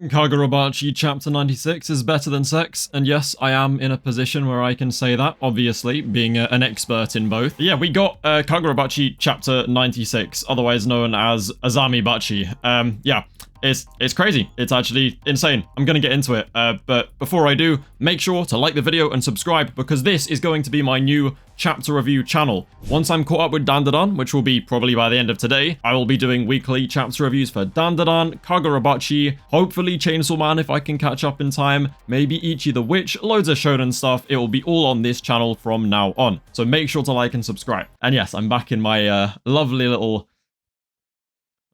Kagurabachi chapter 96 is better than sex, and yes, I am in a position where I can say that, obviously, being an expert in both. Yeah, we got Kagurabachi chapter 96, otherwise known as Azami Bachi. Yeah, it's crazy. It's actually insane. I'm gonna get into it, but before I do, make sure to like the video and subscribe, because this is going to be my new chapter review channel. Once I'm caught up with Dandadan, which will be probably by the end of today, I will be doing weekly chapter reviews for Dandadan, Kagurabachi, hopefully Chainsaw Man if I can catch up in time, maybe Ichi the Witch, loads of shonen stuff. It will be all on this channel from now on. So make sure to like and subscribe. And yes, I'm back in my lovely little...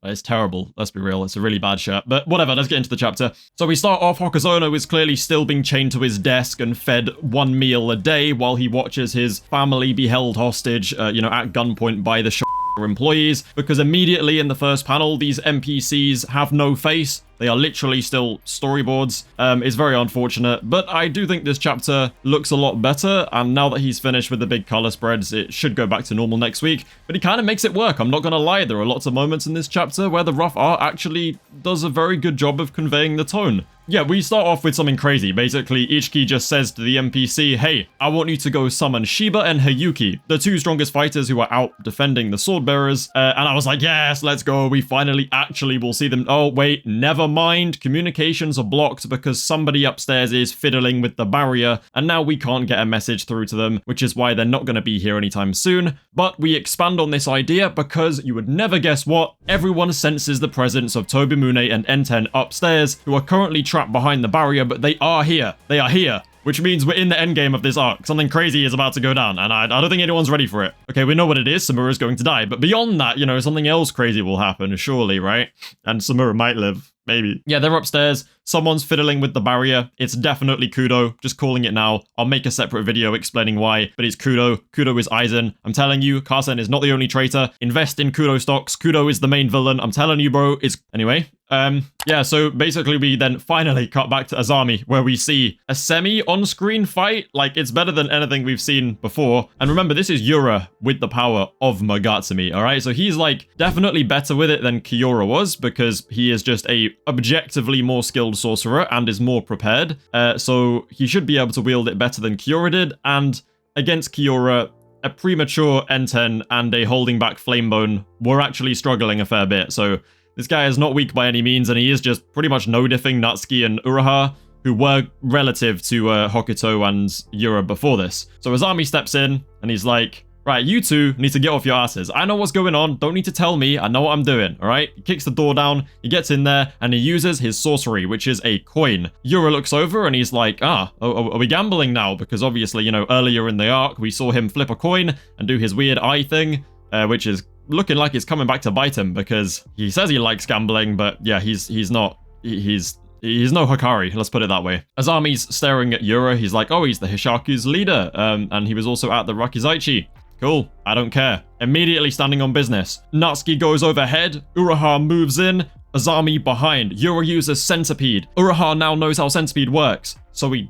It's terrible, let's be real, it's a really bad shirt, but whatever, let's get into the chapter. So we start off, Hokuzono is clearly still being chained to his desk and fed one meal a day while he watches his family be held hostage, at gunpoint by the employees, because immediately in the first panel, these NPCs have no face. They are literally still storyboards. It's very unfortunate, but I do think this chapter looks a lot better, and now that he's finished with the big color spreads, it should go back to normal next week, but he kind of makes it work. I'm not gonna lie, there are lots of moments in this chapter where the rough art actually does a very good job of conveying the tone. Yeah, we start off with something crazy. Basically, Ichiki just says to the NPC, hey, I want you to go summon Shiba and Hayuki, the two strongest fighters who are out defending the sword bearers. And I was like, yes, let's go. We finally actually will see them. Oh, wait, never mind. Communications are blocked because somebody upstairs is fiddling with the barrier, and now we can't get a message through to them, which is why they're not going to be here anytime soon. But we expand on this idea because you would never guess what, everyone senses the presence of Tobimune and Enten upstairs, who are currently trapped behind the barrier, but they are here. They are here. Which means we're in the endgame of this arc. Something crazy is about to go down, and I don't think anyone's ready for it. Okay, we know what it is. Samura's going to die, but beyond that, something else crazy will happen, surely, right? And Samura might live. Maybe. Yeah, they're upstairs. Someone's fiddling with the barrier. It's definitely Kudo. Just calling it now. I'll make a separate video explaining why, but it's Kudo. Kudo is Aizen. I'm telling you, Carson is not the only traitor. Invest in Kudo stocks. Kudo is the main villain. I'm telling you, bro. Anyway. Yeah, so basically we then finally cut back to Azami, where we see a semi-on-screen fight. Like, it's better than anything we've seen before. And remember, this is Yura with the power of Magatsumi, alright? So he's, like, definitely better with it than Kiora was, because he is just a objectively more skilled sorcerer and is more prepared. So he should be able to wield it better than Kiora did. And against Kiora, a premature Enten and a holding back Flamebone were actually struggling a fair bit. So this guy is not weak by any means, and he is just pretty much no-diffing Natsuki and Uraha, who were relative to Hokuto and Yura before this. So Azami steps in, and he's like, right, you two need to get off your asses. I know what's going on. Don't need to tell me. I know what I'm doing, all right? He kicks the door down, he gets in there, and he uses his sorcery, which is a coin. Yura looks over, and he's like, are we gambling now? Because obviously, earlier in the arc, we saw him flip a coin and do his weird eye thing, which is looking like it's coming back to bite him, because he says he likes gambling, but yeah, he's no Hikari, let's put it that way. Azami's staring at Yura. He's like, oh, he's the Hishaku's leader, and he was also at the Rakizaichi. Cool, I don't care. Immediately standing on business. Natsuki goes overhead, Uraha moves in, Azami behind. Yura uses Centipede. Uraha now knows how Centipede works, so he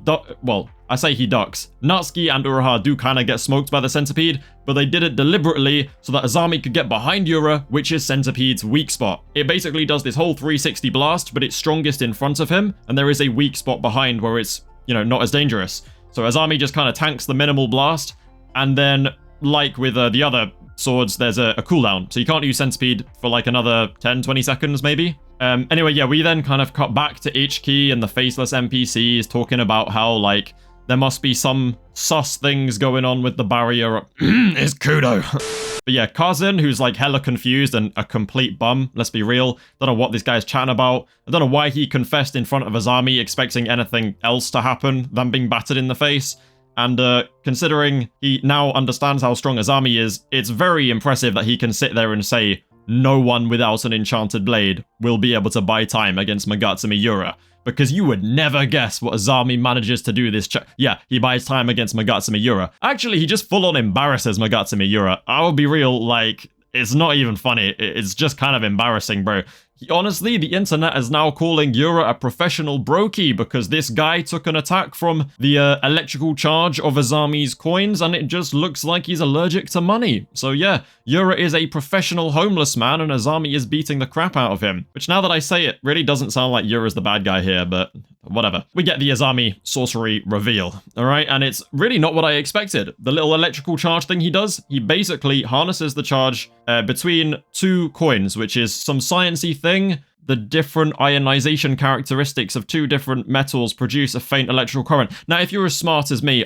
I say he ducks. Natsuki and Uraha do kind of get smoked by the Centipede, but they did it deliberately so that Azami could get behind Yura, which is Centipede's weak spot. It basically does this whole 360 blast, but it's strongest in front of him, and there is a weak spot behind where it's, not as dangerous. So Azami just kind of tanks the minimal blast, and then, like with the other swords, there's a cooldown, so you can't use Centipede for like another 10-20 seconds maybe. Anyway, yeah, we then kind of cut back to Ichiki and the faceless NPCs talking about how, like, there must be some sus things going on with the barrier. It's Kudo. But yeah, Kazin, who's like hella confused and a complete bum, let's be real. Don't know what this guy's chatting about. I don't know why he confessed in front of Azami expecting anything else to happen than being battered in the face. And considering he now understands how strong Azami is, it's very impressive that he can sit there and say, no one without an enchanted blade will be able to buy time against Magatsumi Yura. Because you would never guess what Azami manages to do this yeah, he buys time against Magatsumi Yura. Actually, he just full-on embarrasses Magatsumi Yura. I will be real, like, it's not even funny. It's just kind of embarrassing, bro. Honestly, the internet is now calling Yura a professional brokey because this guy took an attack from the electrical charge of Azami's coins, and it just looks like he's allergic to money. So yeah, Yura is a professional homeless man, and Azami is beating the crap out of him. Which, now that I say it, really doesn't sound like Yura's the bad guy here, but whatever. We get the Azami sorcery reveal, alright? And it's really not what I expected. The little electrical charge thing he does, he basically harnesses the charge between two coins, which is some sciencey thing. The different ionization characteristics of two different metals produce a faint electrical current. Now, if you're as smart as me,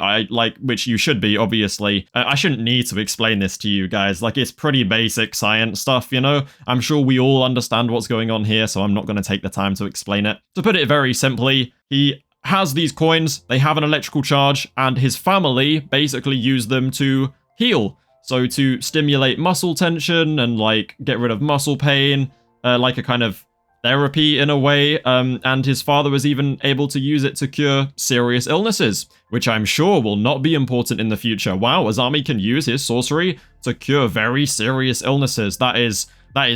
which you should be, obviously, I shouldn't need to explain this to you guys. Like, it's pretty basic science stuff, you know? I'm sure we all understand what's going on here, so I'm not going to take the time to explain it. To put it very simply, he has these coins, they have an electrical charge, and his family basically use them to heal. So to stimulate muscle tension and, like, get rid of muscle pain, like a kind of therapy in a way, and his father was even able to use it to cure serious illnesses, which I'm sure will not be important in the future. Wow, Azami can use his sorcery to cure very serious illnesses. That is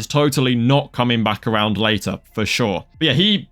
totally not coming back around later, for sure. But yeah, he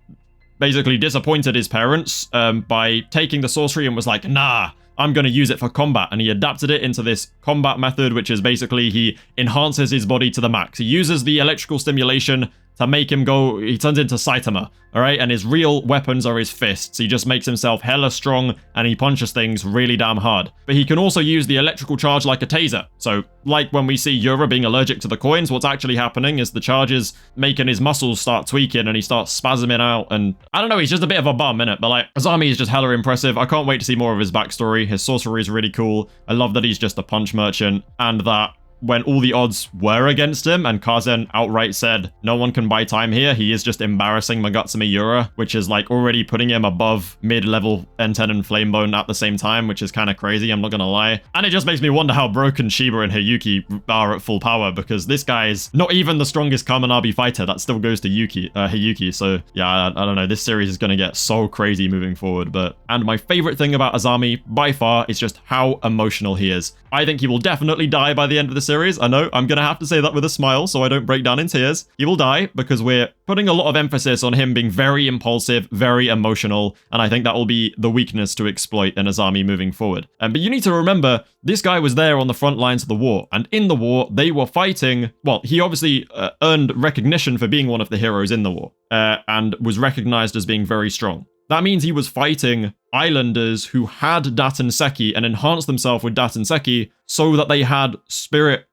basically disappointed his parents by taking the sorcery and was like, nah, I'm going to use it for combat, and he adapted it into this combat method, which is basically he enhances his body to the max. He uses the electrical stimulation to make him go, he turns into Saitama, alright? And his real weapons are his fists. He just makes himself hella strong, and he punches things really damn hard. But he can also use the electrical charge like a taser. So, like when we see Yura being allergic to the coins, what's actually happening is the charge is making his muscles start tweaking, and he starts spasming out, and I don't know, he's just a bit of a bum, innit? But like, Azami is just hella impressive. I can't wait to see more of his backstory. His sorcery is really cool. I love that he's just a punch merchant, and that when all the odds were against him and Kazen outright said, no one can buy time here, he is just embarrassing Magatsumi Yura, which is like already putting him above mid-level N10 and Flamebone at the same time, which is kind of crazy, I'm not gonna lie. And it just makes me wonder how broken Shiba and Hiyuki are at full power, because this guy is not even the strongest Kamanabi fighter. That still goes to Hiyuki. So yeah, I don't know, this series is gonna get so crazy moving forward. And my favorite thing about Azami, by far, is just how emotional he is. I think he will definitely die by the end of the series. I know, I'm gonna have to say that with a smile so I don't break down in tears. He will die because we're putting a lot of emphasis on him being very impulsive, very emotional, and I think that will be the weakness to exploit in Azami moving forward. But you need to remember, this guy was there on the front lines of the war, and in the war, they were fighting, well, he obviously earned recognition for being one of the heroes in the war, and was recognized as being very strong. That means he was fighting islanders who had Datenseki and enhanced themselves with Datenseki so that they had spirit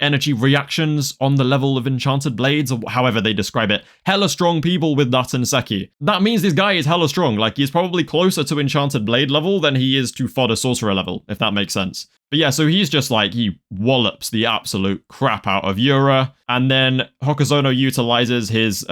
energy reactions on the level of enchanted blades, or however they describe it. Hella strong people with Datenseki. That means this guy is hella strong. Like, he's probably closer to enchanted blade level than he is to fodder sorcerer level, if that makes sense. But yeah, so he's just like, he wallops the absolute crap out of Yura, and then Hokuzono utilizes his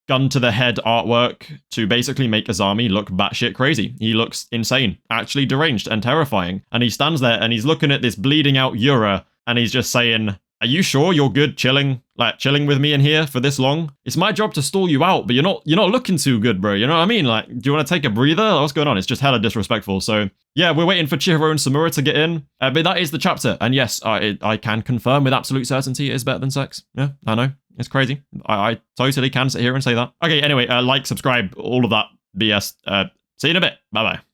gun to the head artwork to basically make Azami look batshit crazy. He looks insane, actually deranged and terrifying. And he stands there and he's looking at this bleeding out Yura, and he's just saying, are you sure you're good chilling with me in here for this long? It's my job to stall you out, but you're not looking too good, bro. You know what I mean? Like, do you want to take a breather? What's going on? It's just hella disrespectful. So yeah, we're waiting for Chihiro and Samura to get in. But that is the chapter. And yes, I can confirm with absolute certainty it is better than sex. Yeah, I know. It's crazy. I totally can sit here and say that. Okay, anyway, like, subscribe, all of that BS. See you in a bit. Bye-bye.